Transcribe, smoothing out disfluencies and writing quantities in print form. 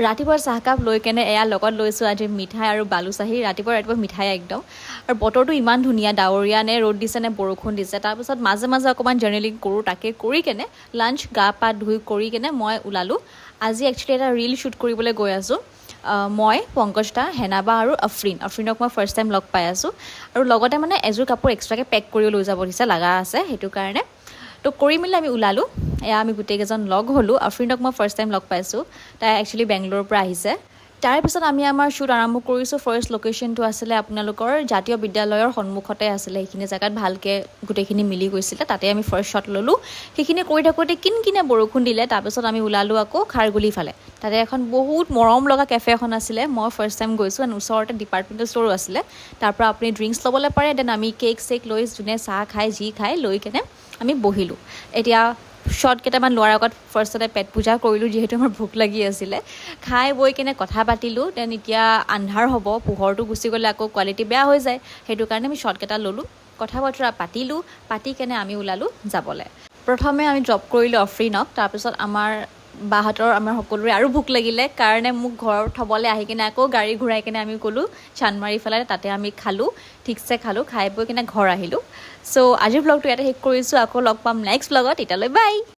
ৰাতিপুৱা চাহকাপ লৈ কেনে এয়া লগত লৈছোঁ আজি মিঠাই আৰু বালুচাহী। ৰাতিপুৱা মিঠাই একদম। আৰু বতৰটো ইমান ধুনীয়া, ডাৱৰীয়া নে ৰ'দ দিছে নে বৰষুণ দিছে। তাৰপিছত মাজে মাজে অকণমান জাৰ্নেলিং কৰোঁ, তাকে কৰি কেনে লাঞ্চ গা পা ধুই কৰি কেনে মই ওলালোঁ। আজি একচুৱেলি এটা ৰীল শ্বুট কৰিবলৈ গৈ আছোঁ। মই পংকজদা, হেনাবা আৰু আফ্ৰিনক মই ফাৰ্ষ্ট টাইম লগ পাই আছোঁ। আৰু লগতে মানে এযোৰ কাপোৰ এক্সট্ৰাকৈ পেক কৰি লৈ যাব দিছে, লগা আছে সেইটো কাৰণে। তো কৰি মেলি আমি ওলালোঁ। এয়া আমি গোটেইকেইজন লগ হ'লোঁ। আফ্ৰিনক মই ফাৰ্ষ্ট টাইম লগ পাইছোঁ। তাই একচুৱেলি বেংগলোৰৰ পৰা আহিছে। তাৰপিছত আমি আমাৰ শ্বুট আৰম্ভ কৰিছোঁ। ফাৰ্ষ্ট লোকেশ্যনটো আছিলে আপোনালোকৰ জাতীয় বিদ্যালয়ৰ সন্মুখতে আছিলে। সেইখিনি জেগাত ভালকৈ গোটেইখিনি মিলি গৈছিলে, তাতে আমি ফাৰ্ষ্ট শ্বট ল'লোঁ। সেইখিনি কৰি থাকোঁতে কিনকিনে বৰষুণ দিলে। তাৰপিছত আমি ওলালোঁ আকৌ খাৰগুলি ফালে। তাতে এখন বহুত মৰম লগা কেফে এখন আছিলে। মই ফাৰ্ষ্ট টাইম গৈছোঁ। ওচৰতে ডিপাৰ্টমেণ্টেল ষ্ট'ৰো আছিলে। তাৰ পৰা আপুনি ড্ৰিংকছ ল'বলৈ পাৰে। দেন আমি কেক চেক লৈ যোনে চাহ খাই যি খাই লৈ কেনে আমি বহিলোঁ। এতিয়া শ্বট কেইটামান লোৱাৰ আগত ফাৰ্ষ্টতে পেট পূজা কৰিলোঁ, যিহেতু আমাৰ ভোক লাগি আছিলে। খাই বৈ কেনে কথা পাতিলোঁ। দেন এতিয়া আন্ধাৰ হ'ব, পোহৰটো গুচি গ'লে আকৌ কোৱালিটি বেয়া হৈ যায়। সেইটো কাৰণে আমি শ্বটকেইটা ল'লোঁ, কথা বতৰা পাতিলোঁ। পাতি কেনে আমি ওলালোঁ যাবলৈ। প্ৰথমে আমি ড্ৰপ কৰিলোঁ আফ্ৰিনক। তাৰপিছত আমাৰ সকলোৰে আৰু ভোক লাগিলে কাৰণে মোক ঘৰত থ'বলৈ আহি কিনে আকৌ গাড়ী ঘূৰাই কিনে আমি গ'লোঁ চানমাৰি ফালে। তাতে আমি খালোঁ, ঠিকছে খালোঁ। খাই বৈ কিনে ঘৰ আহিলোঁ। চ' আজিৰ ব্লগটো ইয়াতে শেষ কৰিছোঁ। আকৌ লগ পাম নেক্সট ব্লগত। এতিয়ালৈ বাই।